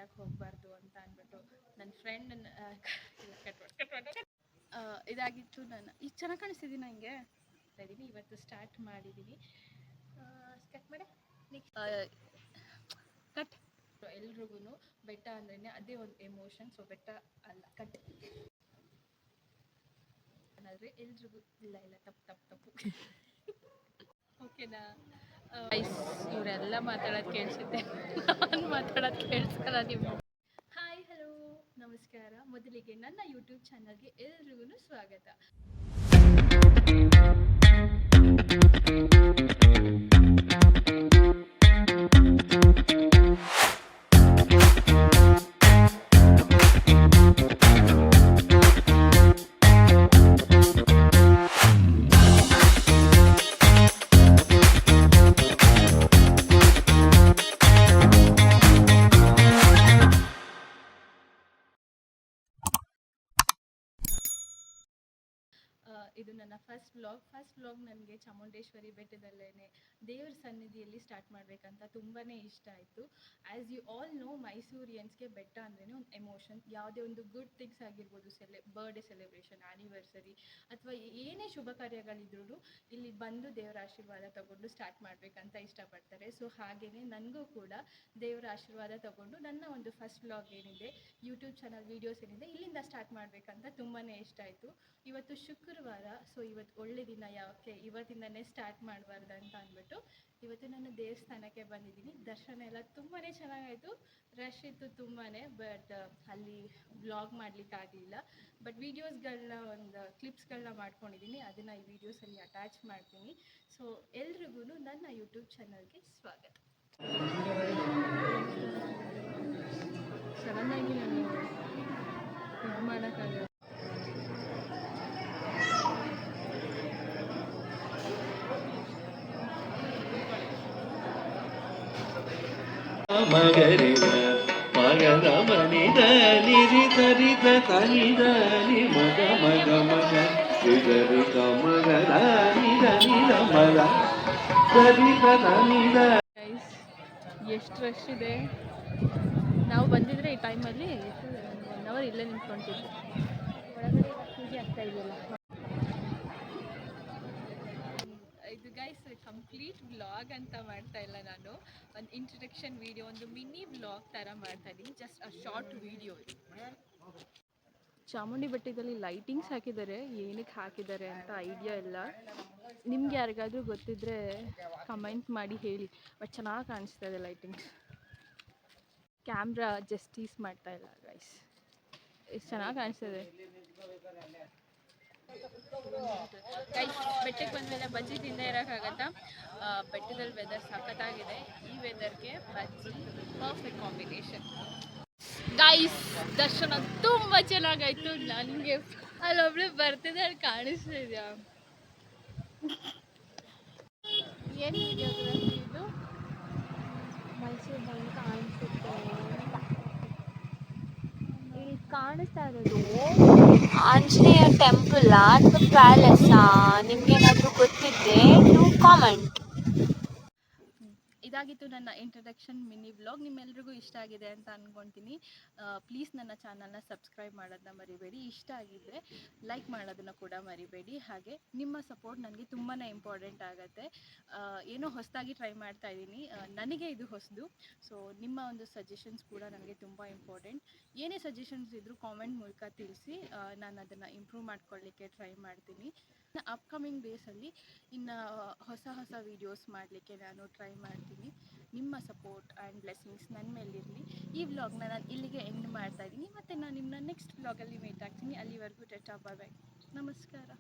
ಯಾಕೆ ಹೋಗಬಾರ್ದು ಅಂತ ಅಂದ್ಬಿಟ್ಟು ನನ್ನ ಫ್ರೆಂಡ್ ಇದಾಗಿತ್ತು. ನಾನು ಈಗ ಚೆನ್ನಾಗಿ ಕಾಣಿಸ್ತಿದ್ದೀನಿ ನನಗೆ ಇದ್ದೀನಿ. ಇವತ್ತು ಸ್ಟಾರ್ಟ್ ಮಾಡಿದ್ದೀನಿ. ಕಟ್ ಮಾಡಿ ಕಟ್. ಎಲ್ರಿಗೂ ಬೆಟ್ಟ ಅಂದ್ರೇ ಅದೇ ಒಂದು ಎಮೋಷನ್. ಸೊ ಬೆಟ್ಟ ಅಲ್ಲ ಕಟ್ ಆದರೆ ಎಲ್ರಿಗೂ ಇಲ್ಲ ತಪ್ಪು ಓಕೆನಾ. ಇವರೆಲ್ಲ ಮಾತಾಡೋದು ಕೇಳಿಸುತ್ತೆ, ನಾನು ಮಾತಾಡೋದು ಕೇಳಿಸ್ಕಲ್ಲ ನೀವು. ಹಾಯ್ ಹಲೋ ನಮಸ್ಕಾರ. ಮೊದಲಿಗೆ ನನ್ನ ಯೂಟ್ಯೂಬ್ ಚಾನಲ್ಗೆ ಎಲ್ರಿಗೂ ಸ್ವಾಗತ. ಇದು ನನ್ನ ಫಸ್ಟ್ ವ್ಲಾಗ್. ನನಗೆ ಚಾಮುಂಡೇಶ್ವರಿ ಬೆಟ್ಟದಲ್ಲೇ ದೇವ್ರ ಸನ್ನಿಧಿಯಲ್ಲಿ ಸ್ಟಾರ್ಟ್ ಮಾಡಬೇಕಂತ ತುಂಬಾ ಇಷ್ಟ ಆಯಿತು. ಆ್ಯಸ್ ಯು ಆಲ್ ನೋ, ಮೈಸೂರಿಯನ್ಸ್ಗೆ ಬೆಟ್ಟ ಅಂದ್ರೇ ಒಂದು ಎಮೋಷನ್. ಯಾವುದೇ ಒಂದು ಗುಡ್ ಥಿಂಗ್ಸ್ ಆಗಿರ್ಬೋದು, ಬರ್ಡೇ ಸೆಲೆಬ್ರೇಷನ್, ಆ್ಯನಿವರ್ಸರಿ ಅಥವಾ ಏನೇ ಶುಭ ಕಾರ್ಯಗಳಿದ್ರೂ ಇಲ್ಲಿ ಬಂದು ದೇವರ ಆಶೀರ್ವಾದ ತಗೊಂಡು ಸ್ಟಾರ್ಟ್ ಮಾಡಬೇಕಂತ ಇಷ್ಟಪಡ್ತಾರೆ. ಸೊ ಹಾಗೆಯೇ ನನಗೂ ಕೂಡ ದೇವರ ಆಶೀರ್ವಾದ ತಗೊಂಡು ನನ್ನ ಒಂದು ಫಸ್ಟ್ ವ್ಲಾಗ್ ಏನಿದೆ, ಯೂಟ್ಯೂಬ್ ಚಾನಲ್ ವೀಡಿಯೋಸ್ ಏನಿದೆ, ಇಲ್ಲಿಂದ ಸ್ಟಾರ್ಟ್ ಮಾಡಬೇಕಂತ ತುಂಬಾ ಇಷ್ಟ ಆಯಿತು. ಇವತ್ತು ಶುಕ್ರವಾರ, ಸೊ ಇವತ್ತು ಒಳ್ಳೆ ದಿನ, ಯಾಕೆ ಇವತ್ತಿಂದನೇ ಸ್ಟಾರ್ಟ್ ಮಾಡಬಾರ್ದು ಅಂತ ಅಂದ್ಬಿಟ್ಟು ಇವತ್ತು ನಾನು ದೇವಸ್ಥಾನಕ್ಕೆ ಬಂದಿದ್ದೀನಿ. ದರ್ಶನ ಎಲ್ಲ ತುಂಬಾ ಚೆನ್ನಾಗಾಯಿತು. ರಶ್ ಇತ್ತು ತುಂಬಾ, ಬಟ್ ಅಲ್ಲಿ ವ್ಲಾಗ್ ಮಾಡಲಿಕ್ಕಾಗಲಿಲ್ಲ. ಬಟ್ ವೀಡಿಯೋಸ್ಗಳನ್ನ ಒಂದು ಕ್ಲಿಪ್ಸ್ಗಳನ್ನ ಮಾಡ್ಕೊಂಡಿದ್ದೀನಿ, ಅದನ್ನು ಈ ವಿಡಿಯೋಸಲ್ಲಿ ಅಟ್ಯಾಚ್ ಮಾಡ್ತೀನಿ. ಸೊ ಎಲ್ರಿಗೂ ನನ್ನ ಯೂಟ್ಯೂಬ್ ಚಾನಲ್ಗೆ ಸ್ವಾಗತ. ಸಡನ್ನಾಗಿ ನಾನು ಇದು ಮಾಡೋಕ್ಕಾಗಲ್ಲ. ಮಗರಿದ ಮಗದ ಮನಿದ ನಿರಿ ತರಿದ ತನಿದ ನಿ ಮಗ ಮಗ ಮಗ ಸಿದರಿತ ಮಗದ ನಿದ ನಿದ ಮಗ ಸರಿತ ತನಿದ. ಎಷ್ಟು ರಶ್ ಇದೆ. ನಾವು ಬಂದಿದ್ರೆ ಈ ಟೈಮಲ್ಲಿ 1 ಅವರ್ ಇಲ್ಲೇ ನಿಂತ್ಕೊತಿದ್ವಿ. ಒಳಗಡೆ ಪೂಜೆ ಆಗ್ತಾ ಇದೆಯಲ್ಲ. ಇದು ಗೈಸ್ ಕಂಪ್ಲೀಟ್ ವ್ಲಾಗ್ ಅಂತ ಮಾಡ್ತಾ ಇಲ್ಲ, ನಾನು ಒಂದು ಇಂಟ್ರಡಕ್ಷನ್ ವಿಡಿಯೋ, ಒಂದು ಮಿನಿ ವ್ಲಾಗ್ ಥರ ಮಾಡ್ತಾ ಇದ್ದೀನಿ. Just a short video. Chamundi ಬೆಟ್ಟದಲ್ಲಿ ಲೈಟಿಂಗ್ಸ್ ಹಾಕಿದ್ದಾರೆ. ಏನಕ್ಕೆ ಹಾಕಿದ್ದಾರೆ ಅಂತ ಐಡಿಯಾ ಇಲ್ಲ. ನಿಮ್ಗೆ ಯಾರಿಗಾದ್ರೂ ಗೊತ್ತಿದ್ರೆ ಕಮೆಂಟ್ ಮಾಡಿ ಹೇಳಿ. ಬಟ್ ಚೆನ್ನಾಗಿ ಕಾಣಿಸ್ತಾ ಇದೆ ಲೈಟಿಂಗ್ಸ್. ಕ್ಯಾಮ್ರಾ ಜಸ್ಟೀಸ್ ಮಾಡ್ತಾ ಇಲ್ಲ ಗೈಸ್. ಎಷ್ಟು ಚೆನ್ನಾಗಿ ಕಾಣಿಸ್ತದೆ ಗೈಸ್. ಬೆಟ್ಟಕ್ಕೆ ಬಂದಮೇಲೆ ಬಜ್ಜಿ ತಿಂದೇ ಇರೋಕ್ಕಾಗತ್ತಾ? ಬೆಟ್ಟದಲ್ಲಿ ವೆದರ್ ಸಖತ್ತಾಗಿದೆ. ಈ ವೆದರ್ಗೆ ಬಜ್ಜಿ ಪರ್ಫೆಕ್ಟ್ ಕಾಂಬಿನೇಷನ್. ಗೈಸ್ ದರ್ಶನ ತುಂಬ ಚೆನ್ನಾಗಾಯಿತು. ನನಗೆ ಅಲ್ಲೊಬ್ಳು ಬರ್ತಿದೆ, ಅಲ್ಲಿ ಕಾಣಿಸ್ತಾ ಇದೆಯಾ? ಏನು ವಿಡಿಯೋಗ್ರಫಿ ಇದು? ಮೈಸೂರು ಬಂದು ಕಾಣಿಸುತ್ತೆ. ಇಲ್ಲಿ ಕಾಣಿಸ್ತಾ ಇರೋದು ಆಂಜನೇಯ ಟೆಂಪಲ್ ಅಥವಾ ಪ್ಯಾಲೇಸಾ? ನಿಮ್ಗೇನಾದರೂ ಗೊತ್ತಿದ್ದರೆ ನೀವು ಕಾಮೆಂಟ್. ಇದಾಗಿತ್ತು ನನ್ನ ಇಂಟ್ರಡಕ್ಷನ್ ಮಿನಿ ವ್ಲಾಗ್. ನಿಮ್ಮೆಲ್ರಿಗೂ ಇಷ್ಟ ಆಗಿದೆ ಅಂತ ಅಂದ್ಕೊತೀನಿ. ಪ್ಲೀಸ್ ನನ್ನ ಚಾನಲ್ನ ಸಬ್ಸ್ಕ್ರೈಬ್ ಮಾಡೋದನ್ನ ಮರಿಬೇಡಿ. ಇಷ್ಟ ಆಗಿದ್ದರೆ ಲೈಕ್ ಮಾಡೋದನ್ನು ಕೂಡ ಮರಿಬೇಡಿ. ಹಾಗೆ ನಿಮ್ಮ ಸಪೋರ್ಟ್ ನನಗೆ ತುಂಬಾ ಇಂಪಾರ್ಟೆಂಟ್ ಆಗುತ್ತೆ. ಏನೋ ಹೊಸದಾಗಿ ಟ್ರೈ ಮಾಡ್ತಾ ಇದ್ದೀನಿ, ನನಗೆ ಇದು ಹೊಸದು. ಸೊ ನಿಮ್ಮ ಒಂದು ಸಜೆಷನ್ಸ್ ಕೂಡ ನನಗೆ ತುಂಬ ಇಂಪಾರ್ಟೆಂಟ್. ಏನೇ ಸಜೆಷನ್ಸ್ ಇದ್ದರೂ ಕಾಮೆಂಟ್ ಮೂಲಕ ತಿಳಿಸಿ, ನಾನು ಅದನ್ನು ಇಂಪ್ರೂವ್ ಮಾಡ್ಕೊಳ್ಳಿಕ್ಕೆ ಟ್ರೈ ಮಾಡ್ತೀನಿ. ಅಪ್ಕಮಿಂಗ್ ಡೇಸಲ್ಲಿ ಇನ್ನು ಹೊಸ ವೀಡಿಯೋಸ್ ಮಾಡಲಿಕ್ಕೆ ನಾನು ಟ್ರೈ ಮಾಡ್ತೀನಿ. ನಿಮ್ಮ ಸಪೋರ್ಟ್ ಆ್ಯಂಡ್ ಬ್ಲೆಸ್ಸಿಂಗ್ಸ್ ನನ್ನ ಮೇಲಿರಲಿ. ಈ ವ್ಲಾಗ್ನ ನಾನು ಇಲ್ಲಿಗೆ ಎಂಡ್ ಮಾಡ್ತಾ ಇದ್ದೀನಿ. ಮತ್ತು ನಾನು ನಿಮ್ಮನ್ನ ನೆಕ್ಸ್ಟ್ ವ್ಲಾಗಲ್ಲಿ ಮೀಟ್ ಆಗ್ತೀನಿ. ಅಲ್ಲಿವರೆಗೂ ಟಾಟಾ ಬಾಯ್ ಬಾಯ್, ನಮಸ್ಕಾರ.